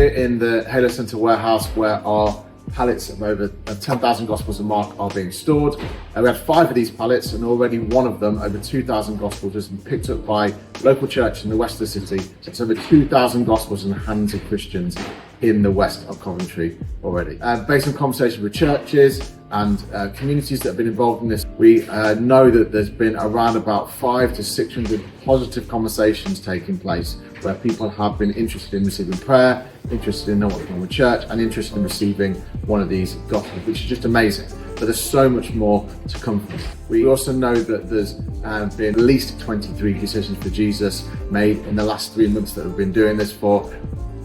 here in the Halo Centre warehouse where our pallets of over 10,000 Gospels of Mark are being stored. We have 5 of these pallets, and already one of them, over 2,000 Gospels, has been picked up by local church in the west of the city. So it's over 2,000 Gospels in the hands of Christians in the west of Coventry already. Based on conversations with churches and communities that have been involved in this, we know that there's been around about 500 to 600 positive conversations taking place where people have been interested in receiving prayer, interested in knowing what's going on with church, and interested in receiving one of these Gospels, which is just amazing. But there's so much more to come from this. We also know that there's been at least 23 decisions for Jesus made in the last 3 months that we've been doing this for.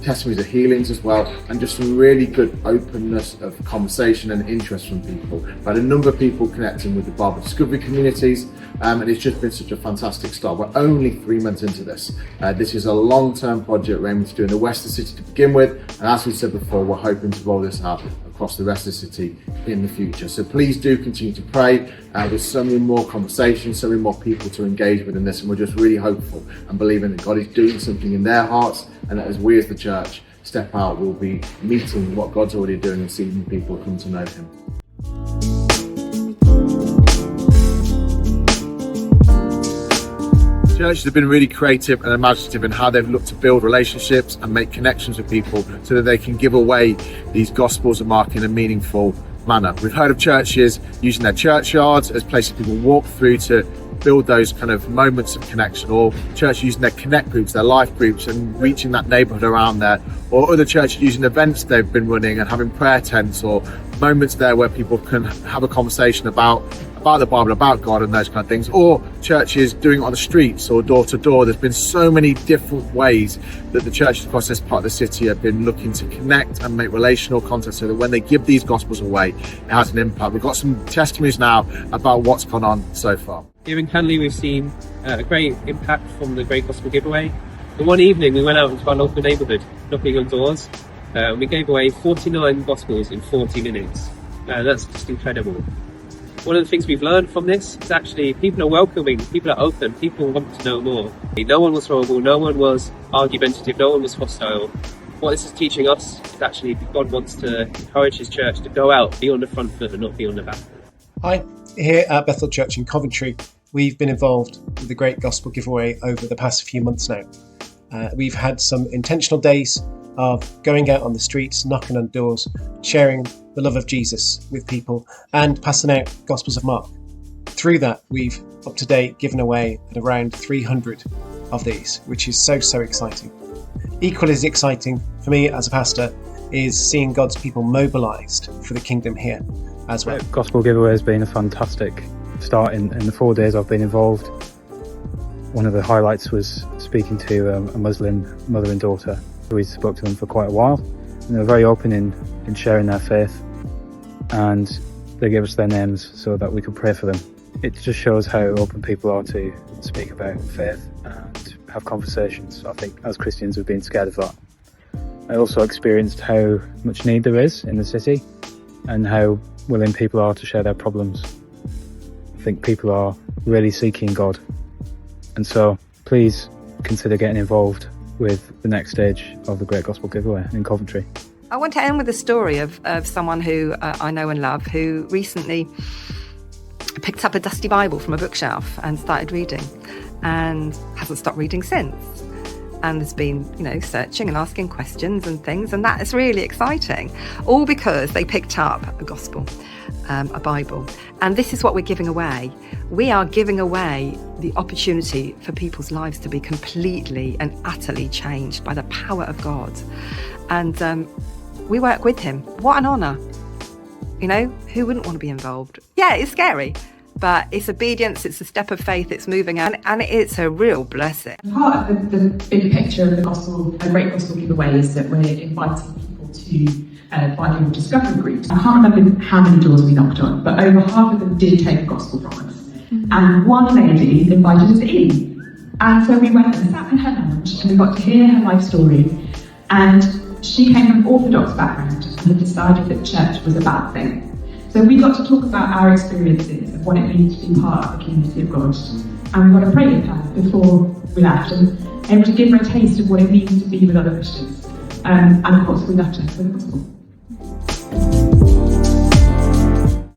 Testimonies of healings as well, and just some really good openness of conversation and interest from people. We've had a number of people connecting with the Bible Discovery communities, and it's just been such a fantastic start. We're only 3 months into this. This is a long-term project we're aiming to do in the west of the city to begin with, and as we said before, we're hoping to roll this out across the rest of the city in the future. So please do continue to pray. There's so many more conversations, so many more people to engage with in this, and we're just really hopeful and believing that God is doing something in their hearts, and that as we as the church step out, we'll be meeting what God's already doing and seeing people come to know Him. Churches have been really creative and imaginative in how they've looked to build relationships and make connections with people so that they can give away these Gospels of Mark in a meaningful manner. We've heard of churches using their churchyards as places people walk through to build those kind of moments of connection, or churches using their connect groups, their life groups, and reaching that neighbourhood around there, or other churches using events they've been running and having prayer tents or moments there where people can have a conversation about the Bible, about God and those kind of things, or churches doing it on the streets or door to door. There's been so many different ways that the churches across this part of the city have been looking to connect and make relational contact so that when they give these Gospels away, it has an impact. We've got some testimonies now about what's gone on so far. Here in Canley, we've seen a great impact from the Great Gospel Giveaway. The one evening we went out into our local neighbourhood, knocking on doors. We gave away 49 Gospels in 40 minutes. That's just incredible. One of the things we've learned from this is actually people are welcoming, people are open, people want to know more. No one was horrible, no one was argumentative, no one was hostile. What this is teaching us is actually God wants to encourage His church to go out, be on the front foot and not be on the back foot. Hi, here at Bethel Church in Coventry, we've been involved with the Great Gospel Giveaway over the past few months now. We've had some intentional days of going out on the streets, knocking on doors, sharing the love of Jesus with people and passing out Gospels of Mark. Through that, we've up to date given away at around 300 of these, which is so exciting. Equally as exciting for me as a pastor is seeing God's people mobilised for the kingdom here as well. Gospel giveaway has been a fantastic start in the 4 days I've been involved. One of the highlights was speaking to a Muslim mother and daughter. We spoke to them for quite a while, and they were very open in sharing their faith, and they gave us their names so that we could pray for them. It just shows how open people are to speak about faith and have conversations. I think as Christians we've been scared of that. I also experienced how much need there is in the city and how willing people are to share their problems. I think people are really seeking God, and so please consider getting involved with the next stage of the Great Gospel Giveaway in Coventry. I want to end with a story of someone who I know and love, who recently picked up a dusty Bible from a bookshelf and started reading, and hasn't stopped reading since, and has been, searching and asking questions and things, and that is really exciting, all because they picked up a gospel, a Bible. And this is what we're giving away. We are giving away the opportunity for people's lives to be completely and utterly changed by the power of God. And we work with Him. What an honour. Who wouldn't want to be involved? Yeah, it's scary, but it's obedience, it's a step of faith, it's moving, and it's a real blessing. Part of the bigger picture of the Great Gospel Giveaway is that we're inviting people to finding discovery groups. I can't remember how many doors we knocked on, but over half of them did take a gospel from us. And one lady invited us in. And so we went and sat in her lounge and we got to hear her life story. And she came from an Orthodox background and had decided that church was a bad thing. So we got to talk about our experiences of what it means to be part of the community of God. And we got to pray with her before we left and able to give her a taste of what it means to be with other Christians. and of course we love to share the gospel.